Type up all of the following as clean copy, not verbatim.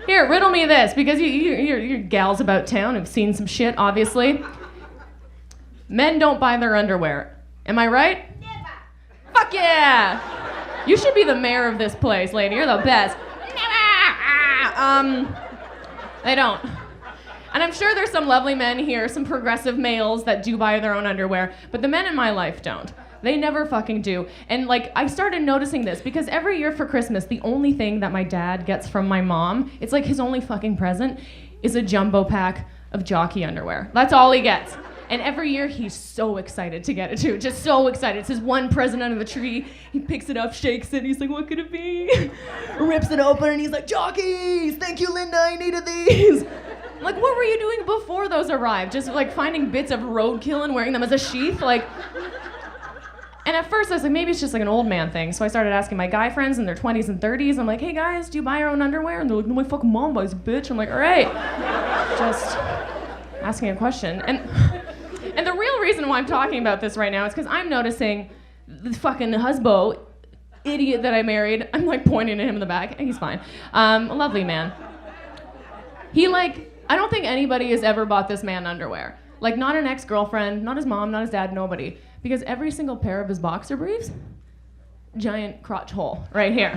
Here, riddle me this, because you're gals about town who've seen some shit, obviously. Men don't buy their underwear. Am I right? Never. Fuck yeah! You should be the mayor of this place, lady. You're the best. They don't. And I'm sure there's some lovely men here, some progressive males that do buy their own underwear, but the men in my life don't. They never fucking do. And like, I started noticing this because every year for Christmas, the only thing that my dad gets from my mom, it's like his only fucking present, is a jumbo pack of jockey underwear. That's all he gets. And every year he's so excited to get it too, just so excited. It's his one present under the tree. He picks it up, shakes it, he's like, what could it be? Rips it open and he's like, jockeys, thank you Linda, I needed these. I'm like, what were you doing before those arrived? Just like finding bits of roadkill and wearing them as a sheath? Like. And at first I was like, maybe it's just like an old man thing. So I started asking my guy friends in their 20s and 30s. I'm like, hey guys, do you buy your own underwear? And they're like, no, my fucking mom buys, bitch. I'm like, all right. Just asking a question. And the real reason why I'm talking about this right now is because I'm noticing the fucking husband idiot that I married. I'm like pointing at him in the back. He's fine. A lovely man. I don't think anybody has ever bought this man underwear. Like, not an ex-girlfriend, not his mom, not his dad, nobody. Because every single pair of his boxer briefs, giant crotch hole right here.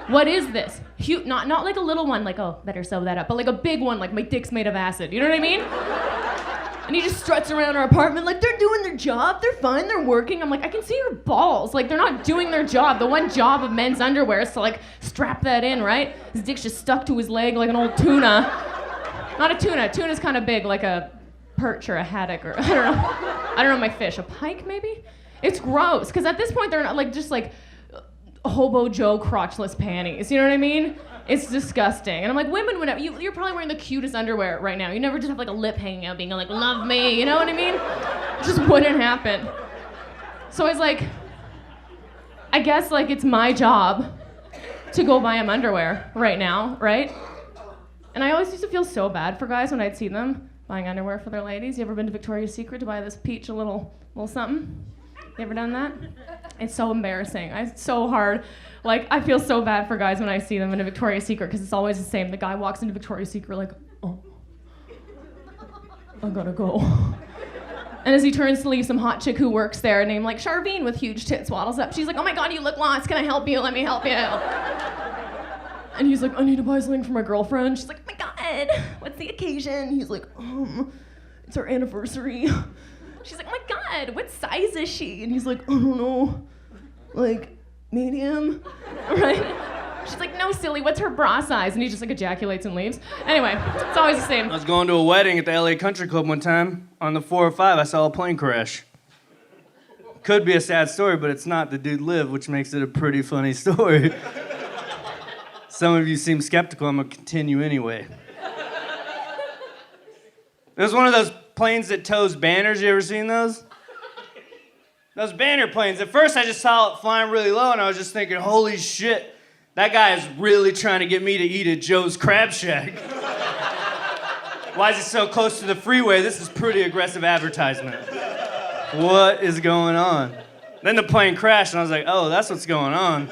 What is this? Huge, not like a little one, like, oh, better sew that up, but like a big one, like my dick's made of acid. You know what I mean? And he just struts around our apartment like, they're doing their job, they're fine, they're working. I'm like, I can see your balls. Like, they're not doing their job. The one job of men's underwear is to like strap that in, right? His dick's just stuck to his leg like an old tuna. Not a tuna. Tuna's kind of big, like a perch or a haddock or I don't know my fish. A pike maybe? It's gross, because at this point they're not like just like hobo Joe crotchless panties. You know what I mean? It's disgusting. And I'm like, women would have, you're probably wearing the cutest underwear right now. You never just have like a lip hanging out being like, love me, you know what I mean? It just wouldn't happen. So I was like, I guess like it's my job to go buy him underwear right now, right? And I always used to feel so bad for guys when I'd see them buying underwear for their ladies. You ever been to Victoria's Secret to buy this peach a little something? You ever done that? It's so embarrassing. It's so hard. Like, I feel so bad for guys when I see them in a Victoria's Secret because it's always the same. The guy walks into Victoria's Secret like, oh, I gotta go. And as he turns to leave, some hot chick who works there named like Charvine with huge tits waddles up. She's like, oh my God, you look lost. Can I help you? Let me help you. And he's like, I need to buy something for my girlfriend. She's like, oh my God, what's the occasion? He's like, it's our anniversary. She's like, oh my God, what size is she? And he's like, I don't know, like medium, right? She's like, no, silly, what's her bra size? And he just like ejaculates and leaves. Anyway, it's always the same. I was going to a wedding at the LA Country Club one time. On the 405, I saw a plane crash. Could be a sad story, but it's not. The dude lived, which makes it a pretty funny story. Some of you seem skeptical. I'm gonna continue anyway. There's one of those planes that tows banners. You ever seen those? Those banner planes. At first, I just saw it flying really low, and I was just thinking, holy shit, that guy is really trying to get me to eat at Joe's Crab Shack. Why is he so close to the freeway? This is pretty aggressive advertisement. What is going on? Then the plane crashed, and I was like, oh, that's what's going on.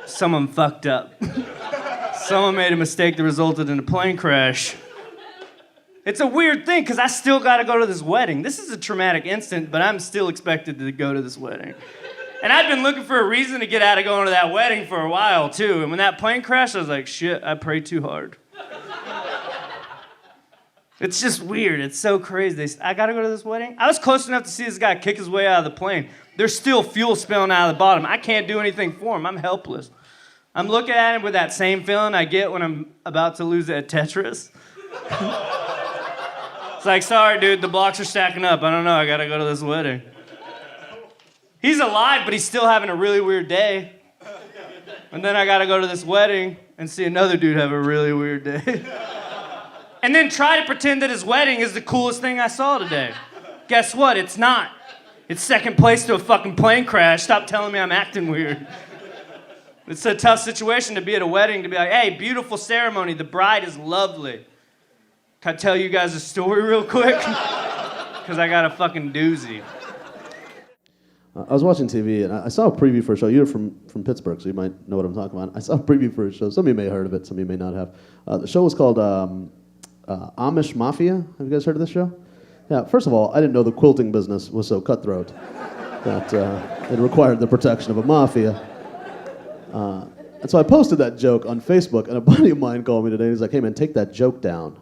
Someone fucked up. Someone made a mistake that resulted in a plane crash. It's a weird thing, because I still got to go to this wedding. This is a traumatic incident, but I'm still expected to go to this wedding. And I'd been looking for a reason to get out of going to that wedding for a while, too. And when that plane crashed, I was like, shit, I prayed too hard. It's just weird. It's so crazy. I got to go to this wedding? I was close enough to see this guy kick his way out of the plane. There's still fuel spilling out of the bottom. I can't do anything for him. I'm helpless. I'm looking at him with that same feeling I get when I'm about to lose at Tetris. It's like, sorry, dude, the blocks are stacking up. I don't know, I gotta go to this wedding. He's alive, but he's still having a really weird day. And then I gotta go to this wedding and see another dude have a really weird day. And then try to pretend that his wedding is the coolest thing I saw today. Guess what? It's not. It's second place to a fucking plane crash. Stop telling me I'm acting weird. It's a tough situation to be at a wedding, to be like, hey, beautiful ceremony. The bride is lovely. Can I tell you guys a story real quick? Because I got a fucking doozy. I was watching TV, and I saw a preview for a show. You're from Pittsburgh, so you might know what I'm talking about. I saw a preview for a show. Some of you may have heard of it, some of you may not have. The show was called Amish Mafia. Have you guys heard of this show? Yeah, first of all, I didn't know the quilting business was so cutthroat that it required the protection of a mafia. And so I posted that joke on Facebook, and a buddy of mine called me today, and he's like, hey man, take that joke down.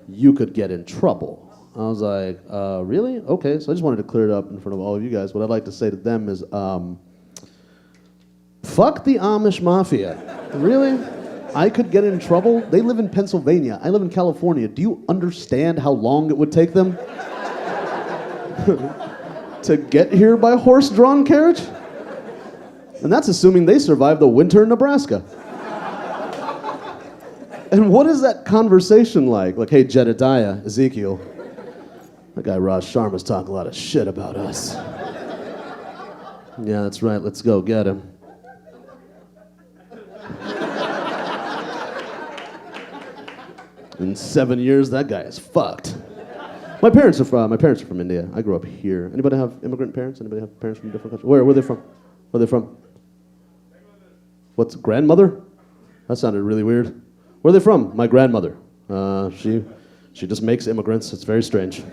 You could get in trouble. I was like, really? Okay, so I just wanted to clear it up in front of all of you guys. What I'd like to say to them is, fuck the Amish Mafia. Really? I could get in trouble? They live in Pennsylvania. I live in California. Do you understand how long it would take them to get here by horse-drawn carriage? And that's assuming they survive the winter in Nebraska. And what is that conversation like? Like, hey, Jedediah, Ezekiel, that guy Raj Sharma's talking a lot of shit about us. Yeah, that's right, let's go get him. In 7 years, that guy is fucked. My parents are from India. I grew up here. Anybody have immigrant parents? Anybody have parents from different countries? Where are they from? Where are they from? What's grandmother? That sounded really weird. Where are they from? My grandmother. She just makes immigrants. It's very strange.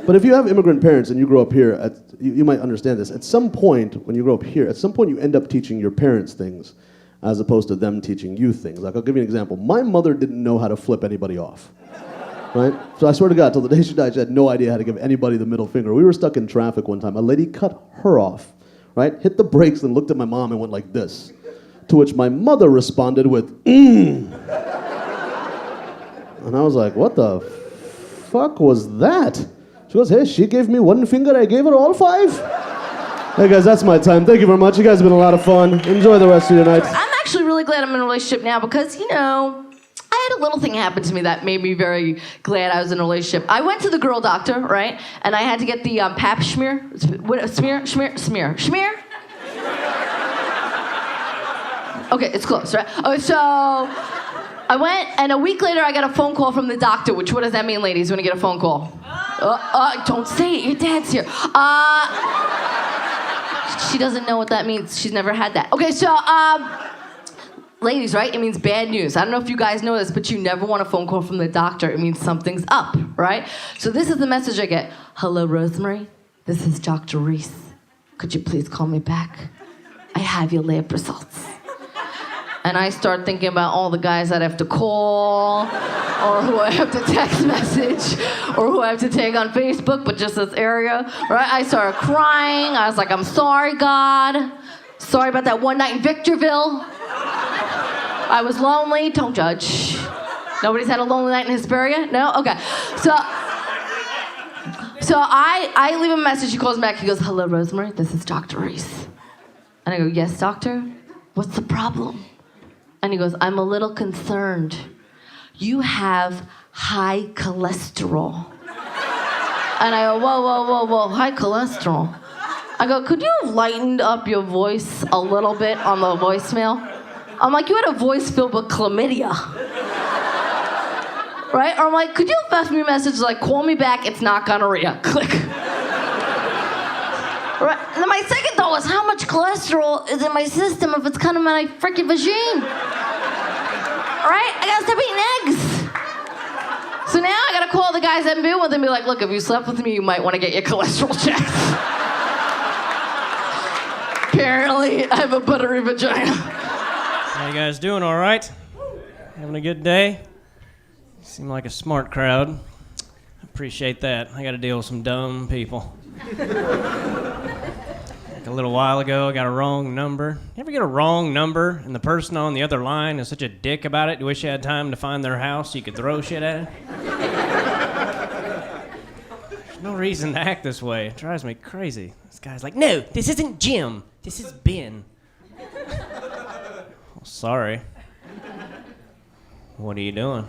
But if you have immigrant parents and you grow up here, you might understand this. At some point, when you grow up here, at some point you end up teaching your parents things as opposed to them teaching you things. Like, I'll give you an example. My mother didn't know how to flip anybody off. Right? So I swear to God, till the day she died, she had no idea how to give anybody the middle finger. We were stuck in traffic one time. A lady cut her off, right? Hit the brakes and looked at my mom and went like this. To which my mother responded with, And I was like, what the fuck was that? She goes, hey, she gave me one finger, I gave her all five. Hey guys, that's my time. Thank you very much. You guys have been a lot of fun. Enjoy the rest of your night. I'm actually really glad I'm in a relationship now because, I had a little thing happen to me that made me very glad I was in a relationship. I went to the girl doctor, right? And I had to get the pap smear. Smear? Okay, it's close, right? Okay, so I went, and a week later I got a phone call from the doctor, which, what does that mean, ladies, when you get a phone call? Don't say it, your dad's here. She doesn't know what that means. She's never had that. Okay, so, ladies, right? It means bad news. I don't know if you guys know this, but you never want a phone call from the doctor. It means something's up, right? So this is the message I get. Hello, Rosemary. This is Dr. Reese. Could you please call me back? I have your lab results. And I start thinking about all the guys I'd have to call, or who I have to text message, or who I have to take on Facebook, but just this area, right? I started crying. I was like, I'm sorry, God. Sorry about that one night in Victorville. I was lonely. Don't judge. Nobody's had a lonely night in Hesperia? No? Okay. So I leave a message. He calls back. He goes, hello, Rosemary. This is Dr. Reese. And I go, yes, doctor? What's the problem? And he goes, I'm a little concerned. You have high cholesterol. And I go, whoa, high cholesterol. I go, could you have lightened up your voice a little bit on the voicemail? I'm like, you had a voice filled with chlamydia. Right? Or I'm like, could you have left me a message like, call me back, it's not gonorrhea. Click. Right? And then my second thought was, how much cholesterol is in my system if it's coming out of my freaking vagine? Right? I gotta stop eating eggs. So now I gotta call the guys I've been with and be like, look, if you slept with me, you might want to get your cholesterol checked. Apparently, I have a buttery vagina. How you guys doing, all right? Having a good day? You seem like a smart crowd. I appreciate that. I gotta deal with some dumb people. Like a little while ago, I got a wrong number. You ever get a wrong number and the person on the other line is such a dick about it, you wish you had time to find their house so you could throw shit at it? There's no reason to act this way. It drives me crazy. This guy's like, no, this isn't Jim. This is Ben. Well, sorry. What are you doing?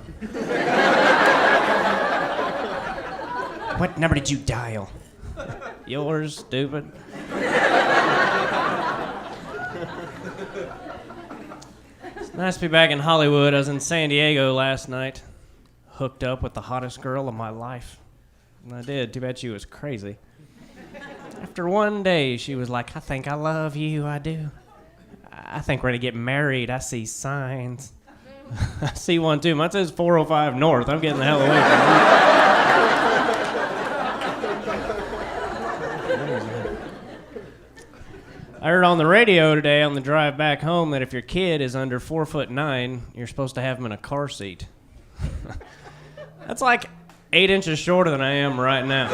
What number did you dial? Yours, stupid. It's nice to be back in Hollywood. I was in San Diego last night. Hooked up with the hottest girl of my life. And I did. Too bad she was crazy. After one day, she was like, I think I love you, I do. I think we're gonna get married, I see signs. I see one too. Mine says 405 North. I'm getting the hell away from you. I heard on the radio today on the drive back home that if your kid is under 4'9", you're supposed to have him in a car seat. That's like 8 inches shorter than I am right now.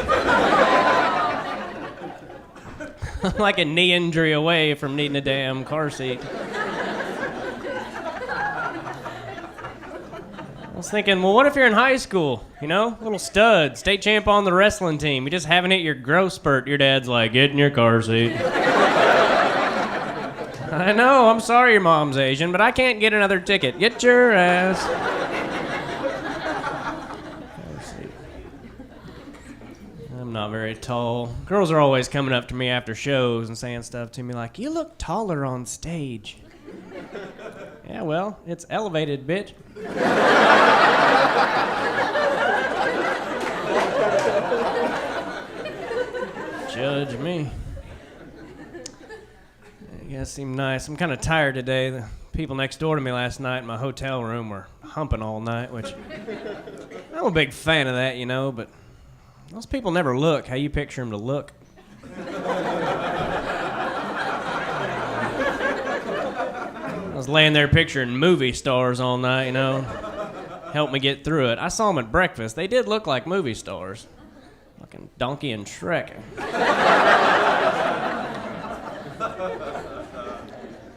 I'm like a knee injury away from needing a damn car seat. I was thinking, well, what if you're in high school? You know, little stud, state champ on the wrestling team. You just haven't hit your growth spurt. Your dad's like, get in your car seat. I know, I'm sorry your mom's Asian, but I can't get another ticket. Get your ass. I'm not very tall. Girls are always coming up to me after shows and saying stuff to me like, you look taller on stage. Yeah, well, it's elevated, bitch. Judge me. You guys seem nice. I'm kind of tired today. The people next door to me last night in my hotel room were humping all night, which I'm a big fan of that, you know, but those people never look how you picture them to look. I was laying there picturing movie stars all night, you know. Helped me get through it. I saw them at breakfast. They did look like movie stars. Fucking Donkey and Shrek.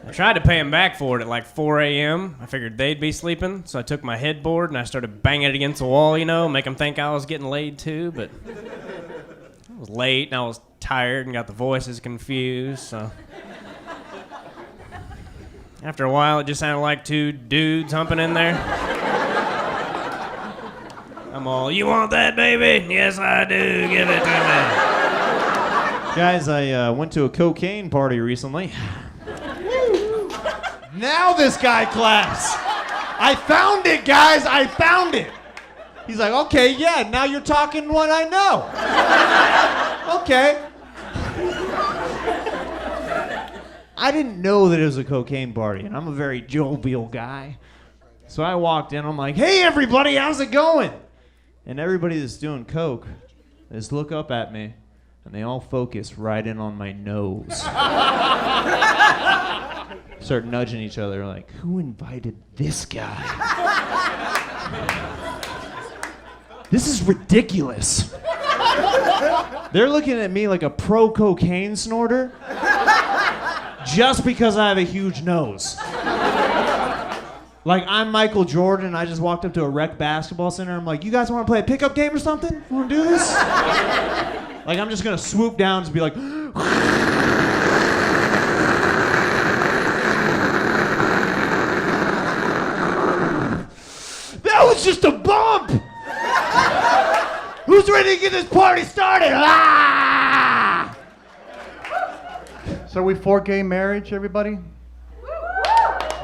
I tried to pay them back for it at like 4 a.m. I figured they'd be sleeping, so I took my headboard and I started banging it against the wall, you know, make them think I was getting laid too, but I was late and I was tired and got the voices confused, so... After a while, it just sounded like two dudes humping in there. I'm all, you want that, baby? Yes, I do. Give it to me. Guys, I went to a cocaine party recently. Now this guy claps. I found it, guys. I found it. He's like, okay, yeah, now you're talking what I know. Okay. I didn't know that it was a cocaine party, and I'm a very jovial guy. So I walked in, I'm like, hey, everybody, how's it going? And everybody that's doing coke, they just look up at me, and they all focus right in on my nose. Start nudging each other, like, who invited this guy? This is ridiculous. They're looking at me like a pro-cocaine snorter. Just because I have a huge nose. Like, I'm Michael Jordan, and I just walked up to a rec basketball center. I'm like, you guys want to play a pickup game or something? Want to do this? Like, I'm just going to swoop down and just be like... That was just a bump! Who's ready to get this party started? Ah! So we for gay marriage, everybody?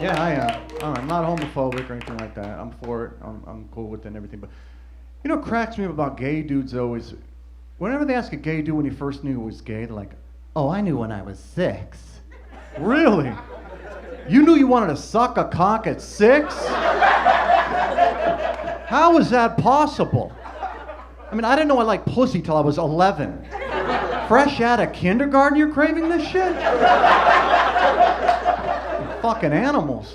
Yeah, I am. I'm not homophobic or anything like that. I'm for it. I'm cool with it and everything. But you know what cracks me up about gay dudes though is whenever they ask a gay dude when he first knew he was gay, they're like, oh, I knew when I was 6. Really? You knew you wanted to suck a cock at 6? How is that possible? I mean, I didn't know I liked pussy till I was 11. Fresh out of kindergarten, you're craving this shit? You fucking animals.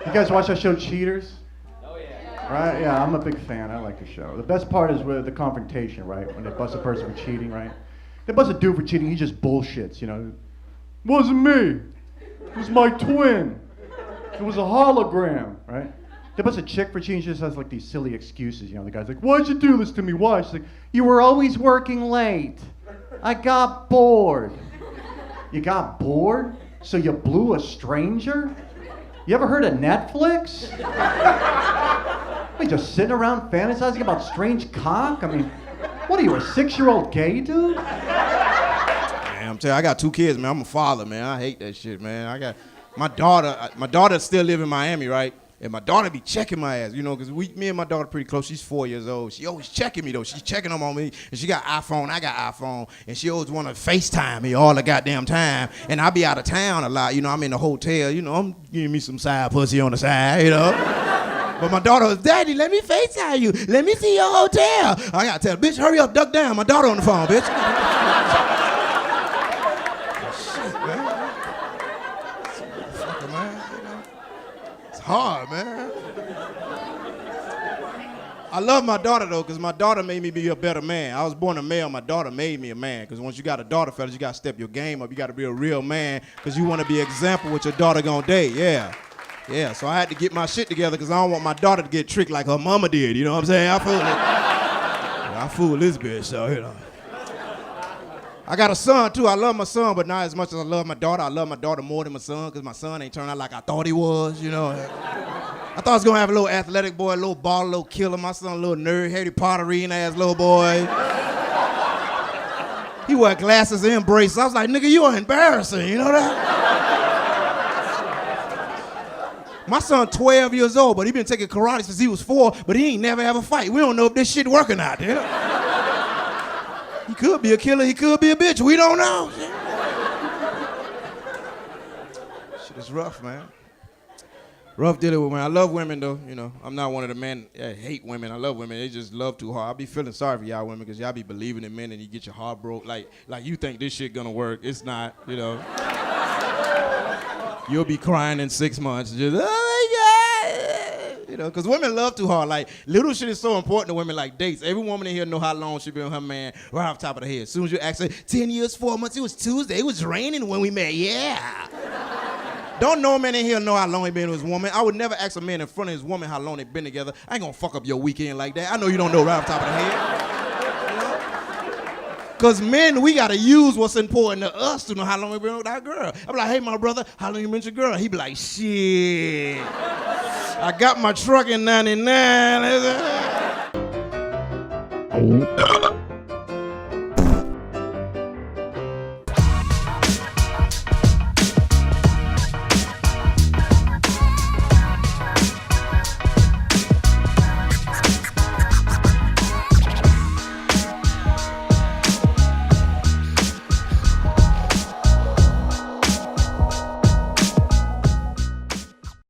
You guys watch that show, Cheaters? Oh, yeah. Right? Yeah, I'm a big fan. I like the show. The best part is with the confrontation, right? When they bust a person for cheating, right? They bust a dude for cheating, he just bullshits, you know? It wasn't me. It was my twin. It was a hologram, right? They bust a chick for cheating, she just has like these silly excuses, you know? The guy's like, why'd you do this to me? Why? She's like, you were always working late. I got bored. You got bored? So you blew a stranger? You ever heard of Netflix? You just sitting around fantasizing about strange cock? I mean, what are you, a 6-year-old gay dude? Man, I'm telling you, I got 2 kids, man. I'm a father, man. I hate that shit, man. I got my daughter still live in Miami, right? And my daughter be checking my ass, you know, because me and my daughter pretty close. She's 4 years old. She always checking me, though. She's checking them on me. And she got iPhone, I got iPhone. And she always want to FaceTime me all the goddamn time. And I be out of town a lot. You know, I'm in the hotel. You know, I'm giving me some side pussy on the side, you know. But my daughter was, Daddy, let me FaceTime you. Let me see your hotel. I got to tell her, bitch, hurry up, duck down. My daughter on the phone, bitch. Shit, man. Fucking man, you know. It's hard, man. I love my daughter, though, because my daughter made me be a better man. I was born a male. My daughter made me a man. Because once you got a daughter, fellas, you got to step your game up. You got to be a real man because you want to be an example what your daughter going to date. Yeah. Yeah, so I had to get my shit together because I don't want my daughter to get tricked like her mama did. You know what I'm saying? I fooled this bitch, so, you know. I got a son, too. I love my son, but not as much as I love my daughter. I love my daughter more than my son because my son ain't turned out like I thought he was, you know. I thought I was going to have a little athletic boy, a little baller, a little killer. My son, a little nerd, Harry Potter-ass little boy. He wore glasses and braces. I was like, nigga, you are embarrassing, you know that? My son 12 years old, but he been taking karate since he was 4, but he ain't never have a fight. We don't know if this shit working out there. He could be a killer, he could be a bitch. We don't know. Shit is rough, man. Rough dealing with women. I love women, though. You know, I'm not one of the men that hate women. I love women. They just love too hard. I be feeling sorry for y'all women because y'all be believing in men and you get your heart broke. Like you think this shit gonna work. It's not, you know. You'll be crying in 6 months. Just, oh my God. You know, because women love too hard. Like, little shit is so important to women, like dates. Every woman in here know how long she been with her man right off the top of the head. As soon as you ask her, 10 years, 4 months, it was Tuesday, it was raining when we met, yeah. Don't no man in here know how long he been with his woman. I would never ask a man in front of his woman how long they been together. I ain't gonna fuck up your weekend like that. I know you don't know right off the top of the head. Because men, we got to use what's important to us to know how long we been with our girl. I be like, hey, my brother, how long you been with your girl? He be like, shit. I got my truck in 99.